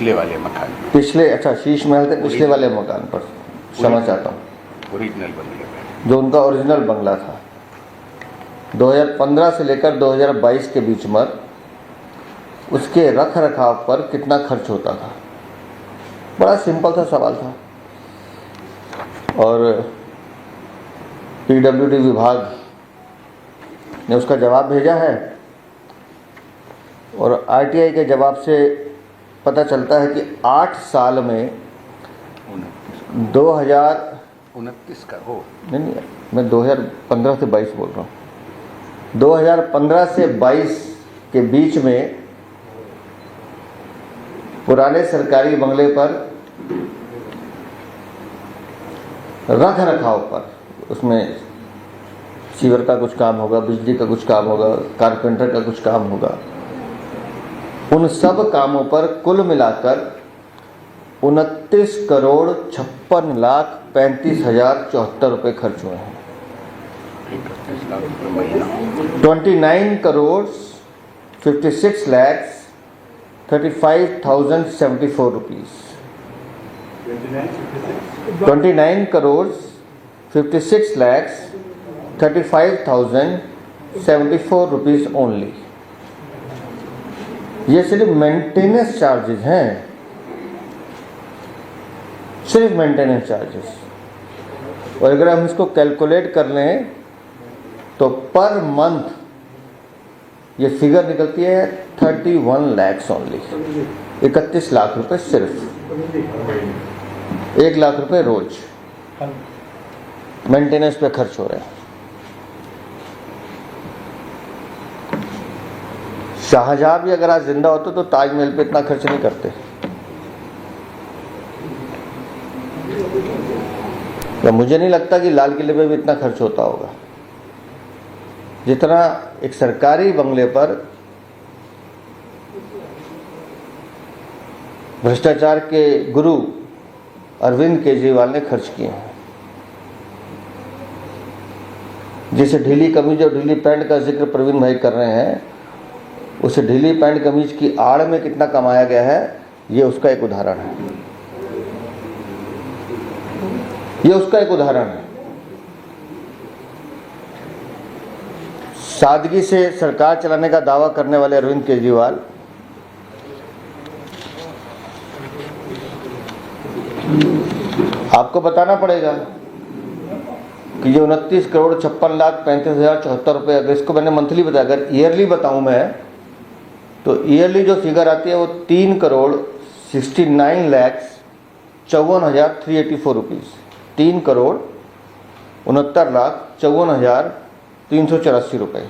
पिछले वाले मकान, पिछले, अच्छा शीश महल के पिछले वाले मकान पर, क्षमा चाहता हूँ, ओरिजिनल बंगले पे, जो उनका ओरिजिनल बंगला था। 2015 से लेकर 2022 के बीच में उसके रख रखाव पर कितना खर्च होता था? बड़ा सिंपल सा सवाल था। और पीडब्ल्यूडी विभाग ने उसका जवाब भेजा है, और आरटीआई के जवाब से पता चलता है कि 8 साल में 29 का हो, नहीं, मैं 2015 से 22 बोल रहा हूँ। 2015 से 22 के बीच में पुराने सरकारी बंगले पर रख रखाव पर, उसमें सीवर का कुछ काम होगा, बिजली का कुछ काम होगा, कारपेंटर का कुछ काम होगा, उन सब कामों पर कुल मिलाकर 29,56,35,74 रुपये खर्च हुए हैं। 29,56,35,74 रुपीस। 29,56,35,74 rupees only. ये सिर्फ मेंटेनेंस चार्जेस हैं, सिर्फ मेंटेनेंस चार्जेस। और अगर हम इसको कैलकुलेट कर लें तो पर मंथ ये फिगर निकलती है 31 lakhs ओनली। 31 लाख रुपए सिर्फ, 1 लाख रुपए रोज मेंटेनेंस पे खर्च हो रहे हैं। शाहजहां भी अगर आज जिंदा होते तो ताजमहल पे इतना खर्च नहीं करते। तो मुझे नहीं लगता कि लाल किले पे भी इतना खर्च होता होगा जितना एक सरकारी बंगले पर भ्रष्टाचार के गुरु अरविंद केजरीवाल ने खर्च किए हैं। जिसे ढीली कमीज और ढीली पैंट का जिक्र प्रवीण भाई कर रहे हैं, उसे ढीली पैंट कमीज की आड़ में कितना कमाया गया है, ये उसका एक उदाहरण है। ये उसका एक उदाहरण है। सादगी से सरकार चलाने का दावा करने वाले अरविंद केजरीवाल आपको बताना पड़ेगा कि ये 29,56,35,074 रुपये, अगर इसको मैंने मंथली बताया, अगर ईयरली बताऊं मैं तो ईयरली जो फिगर आती है वो 3,69,54,384 रुपीज़, 3,69,54,384 रुपये।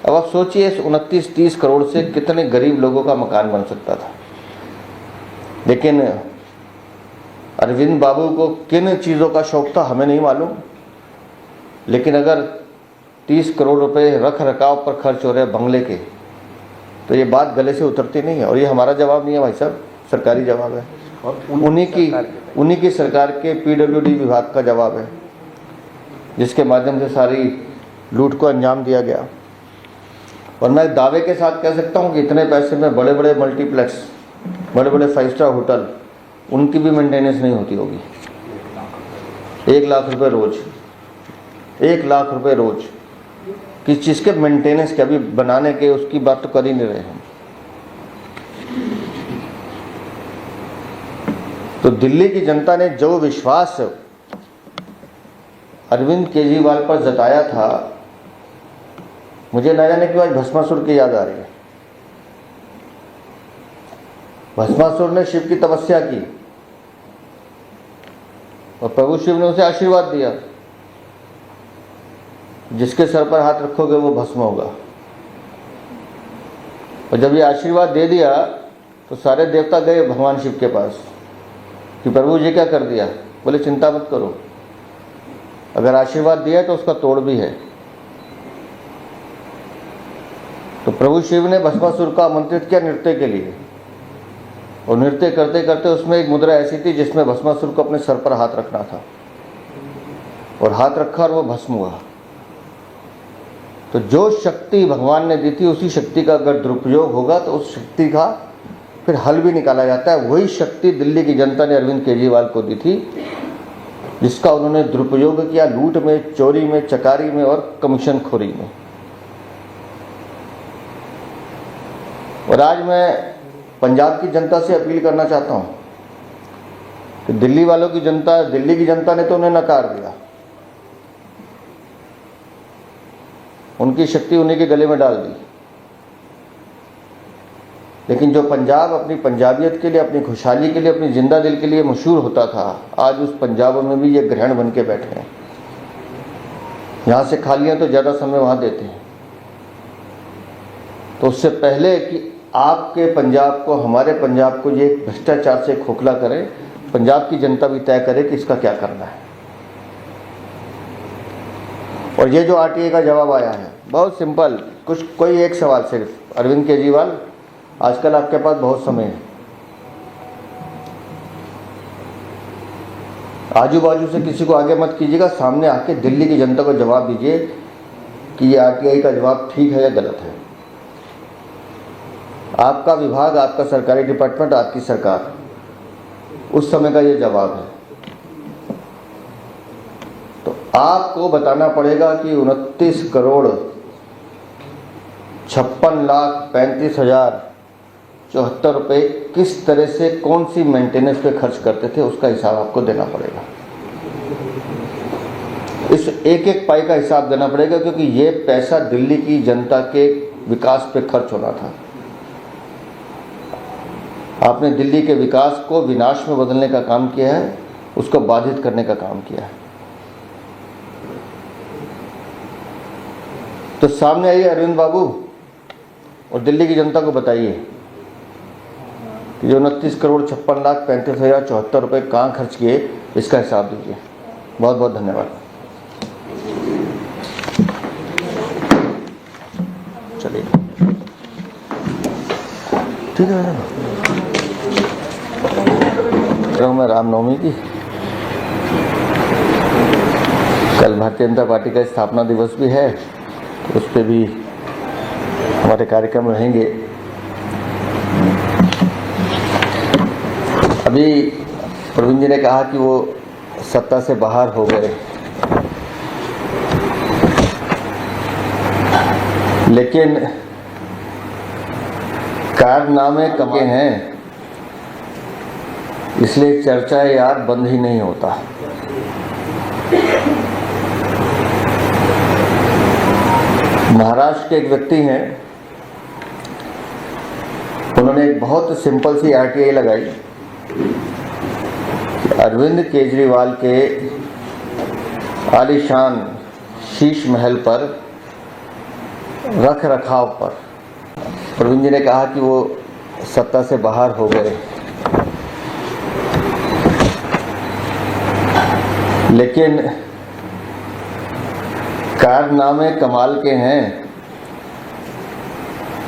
अब आप सोचिए इस 29-30 करोड़ से कितने गरीब लोगों का मकान बन सकता था। लेकिन अरविंद बाबू को किन चीज़ों का शौक था हमें नहीं मालूम, लेकिन अगर 30 करोड़ रुपए रख रखाव पर खर्च हो रहे हैं बंगले के, तो ये बात गले से उतरती नहीं है। और ये हमारा जवाब नहीं है भाई साहब, सरकारी जवाब है, और उन्हीं की सरकार के पीडब्ल्यूडी विभाग का जवाब है, जिसके माध्यम से सारी लूट को अंजाम दिया गया। और मैं दावे के साथ कह सकता हूँ कि इतने पैसे में बड़े बड़े मल्टीप्लेक्स, बड़े बड़े 5 स्टार होटल, उनकी भी मेंटेनेंस नहीं होती होगी। 1 लाख रुपए रोज, 1 लाख रुपए रोज किस चीज़ के मेंटेनेंस के, अभी बनाने के, उसकी बात तो कर ही नहीं रहे हम। तो दिल्ली की जनता ने जो विश्वास अरविंद केजरीवाल पर जताया था, मुझे न जाने क्यों आज भस्मासुर की याद आ रही है। भस्मासुर ने शिव की तपस्या की और प्रभु शिव ने उसे आशीर्वाद दिया, जिसके सर पर हाथ रखोगे वो भस्म होगा। और जब ये आशीर्वाद दे दिया तो सारे देवता गए भगवान शिव के पास कि प्रभु जी क्या कर दिया। बोले चिंता मत करो, अगर आशीर्वाद दिया है तो उसका तोड़ भी है। तो प्रभु शिव ने भस्मासुर का आमंत्रित किया नृत्य के लिए, और नृत्य करते करते उसमें एक मुद्रा ऐसी थी जिसमें भस्मासुर को अपने सर पर हाथ रखना था, और हाथ रखा और वो भस्म हुआ। तो जो शक्ति भगवान ने दी थी, उसी शक्ति का अगर दुरुपयोग होगा तो उस शक्ति का फिर हल भी निकाला जाता है। वही शक्ति दिल्ली की जनता ने अरविंद केजरीवाल को दी थी जिसका उन्होंने दुरुपयोग किया लूट में, चोरी में, चकारी में और कमीशन खोरी में। और आज मैं पंजाब की जनता से अपील करना चाहता हूं कि दिल्ली वालों की जनता, दिल्ली की जनता ने तो उन्हें नकार दिया, उनकी शक्ति उन्हीं के गले में डाल दी, लेकिन जो पंजाब अपनी पंजाबियत के लिए, अपनी खुशहाली के लिए, अपनी जिंदा दिल के लिए मशहूर होता था, आज उस पंजाब में भी ये ग्रहण बन के बैठे हैं। यहां से खालियां तो ज्यादा समय वहां देते हैं। तो उससे पहले कि आपके पंजाब को, हमारे पंजाब को ये भ्रष्टाचार से खोखला करे, पंजाब की जनता भी तय करे कि इसका क्या करना है। और ये जो आरटीआई का जवाब आया है बहुत सिंपल, कोई एक सवाल सिर्फ, अरविंद केजरीवाल आजकल आपके पास बहुत समय है, आजू बाजू से किसी को आगे मत कीजिएगा, सामने आके दिल्ली की जनता को जवाब दीजिए कि ये आरटीआई का जवाब ठीक है या गलत है। आपका विभाग, आपका सरकारी डिपार्टमेंट, आपकी सरकार, उस समय का ये जवाब है। तो आपको बताना पड़ेगा कि 29,56,35,074 रुपए किस तरह से, कौन सी मेंटेनेंस पे खर्च करते थे, उसका हिसाब आपको देना पड़ेगा। इस एक एक पाई का हिसाब देना पड़ेगा, क्योंकि ये पैसा दिल्ली की जनता के विकास पे खर्च होना था। आपने दिल्ली के विकास को विनाश में बदलने का काम किया है, उसको बाधित करने का काम किया है। तो सामने आइए अरविंद बाबू और दिल्ली की जनता को बताइए कि जो 29,56,35,074 रुपए कहाँ खर्च किए, इसका हिसाब दीजिए। बहुत बहुत धन्यवाद। चलिए ठीक है मैडम। मैं रामनवमी की, कल भारतीय जनता पार्टी का स्थापना दिवस भी है, तो उस पर भी हमारे कार्यक्रम रहेंगे। अभी प्रवीण जी ने कहा कि वो सत्ता से बाहर हो गए, लेकिन कारनामे कमे हैं, इसलिए चर्चा यार बंद ही नहीं होता। महाराष्ट्र के एक व्यक्ति हैं, उन्होंने एक बहुत सिंपल सी आरटीआई लगाई कि अरविंद केजरीवाल के आलीशान शीश महल पर रख रखाव पर प्रवीण जी ने कहा कि वो सत्ता से बाहर हो गए, लेकिन कारनामे कमाल के हैं,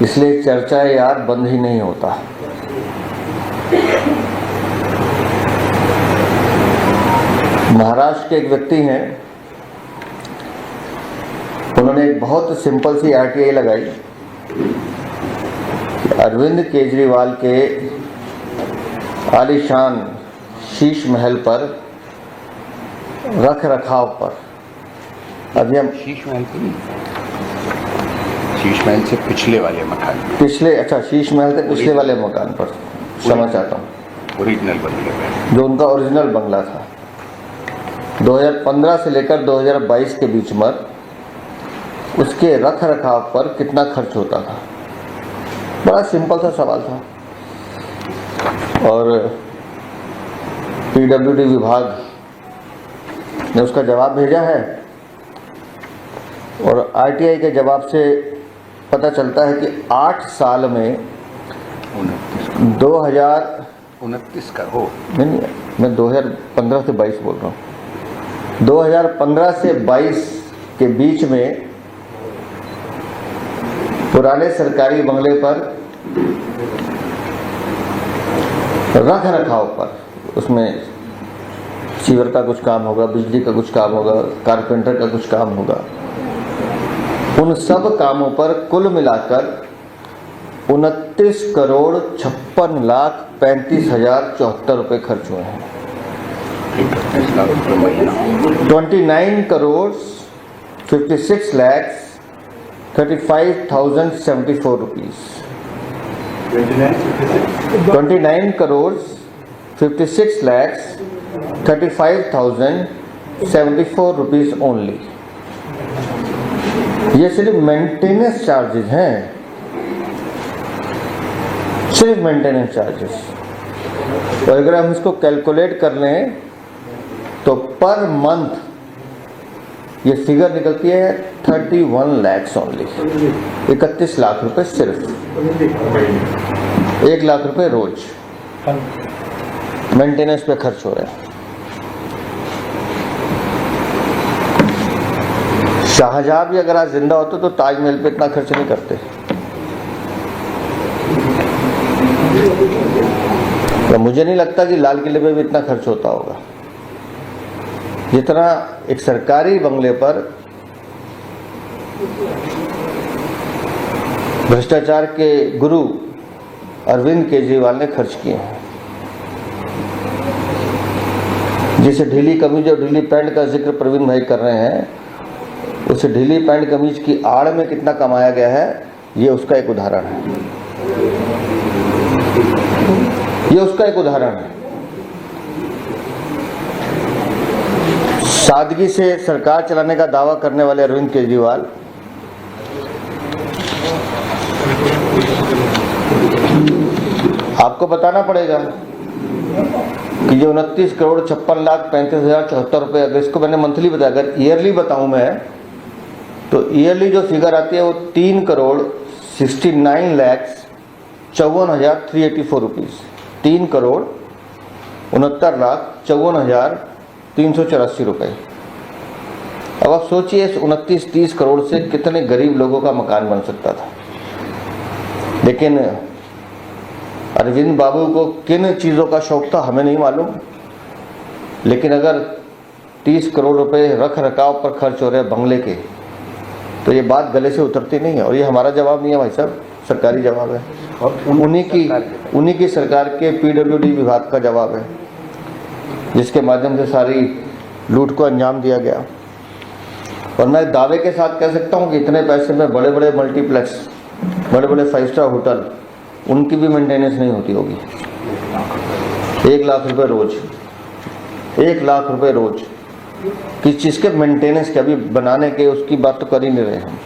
इसलिए चर्चा यार बंद ही नहीं होता। महाराष्ट्र के एक व्यक्ति हैं, उन्होंने एक बहुत सिंपल सी आरटीआई लगाई कि अरविंद केजरीवाल के आलीशान शीश महल पर रख रखाव पर, अभी हम शीश महल की नहीं, शीश महल से पिछले वाले मकान, अच्छा शीश महल से पिछले वाले मकान पर, क्षमा चाहता हूँ, ओरिजिनल बंगले पे, जो उनका ओरिजिनल बंगला था। 2015 से लेकर 2022 के बीच में उसके रख रखाव पर कितना खर्च होता था। बड़ा सिंपल सा सवाल था, और पीडब्ल्यूडी विभाग ने उसका जवाब भेजा है, और आरटीआई के जवाब से पता चलता है कि 8 साल में 29 का हो, नहीं, मैं 2015 से 22 बोल रहा हूँ, 2015 से 22 के बीच में पुराने सरकारी बंगले पर रख रखाव पर, उसमें सीवर का कुछ काम होगा, बिजली का कुछ काम होगा, कारपेंटर का कुछ काम होगा, उन सब कामों पर कुल मिलाकर 29,56,35,74 रुपए खर्च हुए हैं। 29,56,35,74 rupees. 29,56,35,74 rupees only. ये सिर्फ मेंटेनेंस चार्जेस हैं, सिर्फ मेंटेनेंस चार्जेस। और अगर हम इसको कैलकुलेट कर लें तो पर मंथ ये फिगर निकलती है 31 lakhs ओनली। 31 लाख रुपए सिर्फ, 1 लाख रुपए रोज मेंटेनेंस पे खर्च हो रहा है। शाहजहां भी अगर आज जिंदा होते तो ताजमहल पे इतना खर्च नहीं करते। तो मुझे नहीं लगता कि लाल किले पे भी इतना खर्च होता होगा जितना एक सरकारी बंगले पर भ्रष्टाचार के गुरु अरविंद केजरीवाल ने खर्च किए हैं। जिसे ढीली कमीज और ढीली पैंट का जिक्र प्रवीण भाई कर रहे हैं, उस ढीली पैंट कमीज की आड़ में कितना कमाया गया है, ये उसका एक उदाहरण है। ये उसका एक उदाहरण है। सादगी से सरकार चलाने का दावा करने वाले अरविंद केजरीवाल आपको बताना पड़ेगा कि जो 29,56,35,74 रुपए, अगर इसको मैंने मंथली बताया, अगर ईयरली बताऊं मैं तो ईयरली जो फिगर आती है वो 3,69,54,384 रुपीज, 3,69,54,384 रुपए। अब आप सोचिए इस 29-30 करोड़ से कितने गरीब लोगों का मकान बन सकता था। लेकिन अरविंद बाबू को किन चीज़ों का शौक था हमें नहीं मालूम, लेकिन अगर 30 करोड़ रुपए रख रखाव पर खर्च हो रहे हैं बंगले के, तो ये बात गले से उतरती नहीं है। और ये हमारा जवाब नहीं है भाई साहब, सरकारी जवाब है और उन्हीं की सरकार के PWD विभाग का जवाब है, जिसके माध्यम से सारी लूट को अंजाम दिया गया। और मैं दावे के साथ कह सकता हूँ कि इतने पैसे में बड़े बड़े मल्टीप्लेक्स, बड़े बड़े 5 स्टार होटल, उनकी भी मेंटेनेंस नहीं होती होगी। 1 लाख रुपए रोज, 1 लाख रुपए रोज किस चीज़ के मेंटेनेंस के, अभी बनाने के, उसकी बात तो कर ही नहीं रहे हम।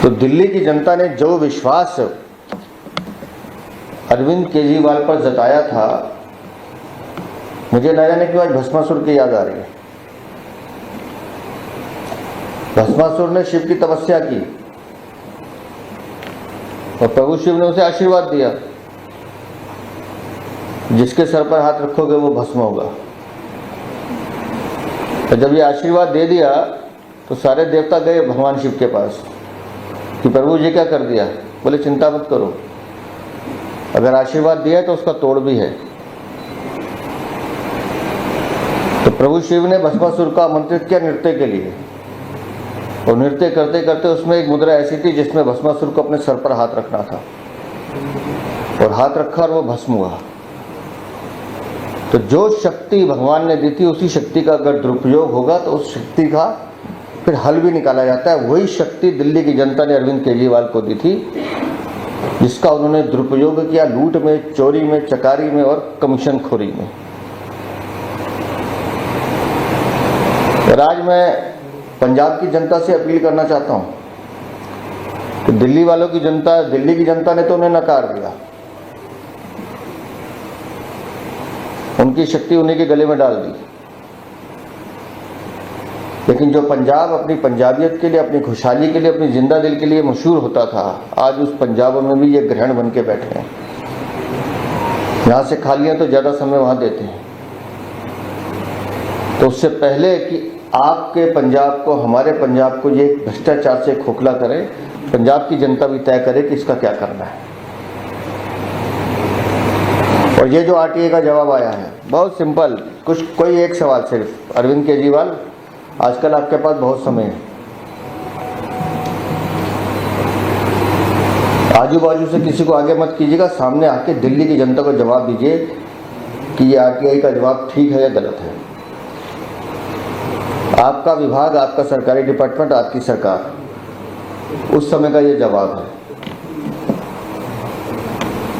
तो दिल्ली की जनता ने जो विश्वास अरविंद केजरीवाल पर जताया था, मुझे न जाने क्यों आज भस्मासुर की याद आ रही है। भस्मासुर ने शिव की तपस्या की और प्रभु शिव ने उसे आशीर्वाद दिया, जिसके सर पर हाथ रखोगे वो भस्म होगा। तो जब ये आशीर्वाद दे दिया तो सारे देवता गए भगवान शिव के पास कि प्रभु जी क्या कर दिया। बोले चिंता मत करो, अगर आशीर्वाद दिया है तो उसका तोड़ भी है। तो प्रभु शिव ने भस्मासुर का आमंत्रित किया नृत्य के लिए, और नृत्य करते करते उसमें एक मुद्रा ऐसी थी जिसमें भस्मासुर को अपने सर पर हाथ रखना था, और हाथ रखा और वो भस्म हुआ। तो जो शक्ति भगवान ने दी थी, उसी शक्ति का अगर दुरुपयोग होगा तो उस शक्ति का फिर हल भी निकाला जाता है। वही शक्ति दिल्ली की जनता ने अरविंद केजरीवाल को दी थी, जिसका उन्होंने दुरुपयोग किया लूट में, चोरी में, चकारी में और कमीशन खोरी में। और आज मैं पंजाब की जनता से अपील करना चाहता हूं कि दिल्ली वालों की जनता, दिल्ली की जनता ने तो उन्हें नकार दिया, उनकी शक्ति उन्हीं के गले में डाल दी। लेकिन जो पंजाब अपनी पंजाबियत के लिए, अपनी खुशहाली के लिए, अपनी जिंदा दिल के लिए मशहूर होता था, आज उस पंजाब में भी ये ग्रहण बन के बैठे हैं। यहां से खा लिया तो ज्यादा समय वहां देते हैं। तो उससे पहले कि आपके पंजाब को, हमारे पंजाब को ये भ्रष्टाचार से खोखला करे, पंजाब की जनता भी तय करे कि इसका क्या करना है। और ये जो RTA का जवाब आया है बहुत सिंपल, कोई एक सवाल सिर्फ, अरविंद केजरीवाल आजकल आपके पास बहुत समय है, आजू बाजू से किसी को आगे मत कीजिएगा, सामने आके दिल्ली की जनता को जवाब दीजिए कि ये आरटीआई का जवाब ठीक है या गलत है। आपका विभाग, आपका सरकारी डिपार्टमेंट, आपकी सरकार, उस समय का ये जवाब है।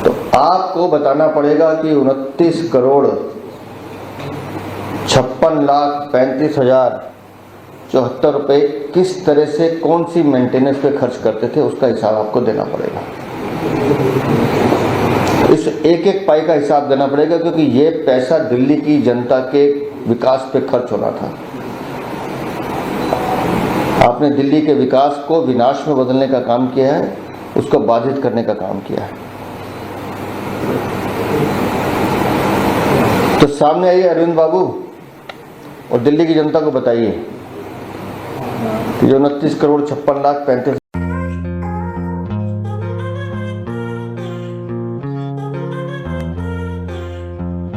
तो आपको बताना पड़ेगा कि 29,56,35,074 रुपए किस तरह से कौन सी मेंटेनेंस पे खर्च करते थे, उसका हिसाब आपको देना पड़ेगा। इस एक एक पाई का हिसाब देना पड़ेगा, क्योंकि ये पैसा दिल्ली की जनता के विकास पे खर्च होना था। आपने दिल्ली के विकास को विनाश में बदलने का काम किया है, उसको बाधित करने का काम किया है। तो सामने आइए अरविंद बाबू और दिल्ली की जनता को बताइए कि जो 29,56,35,000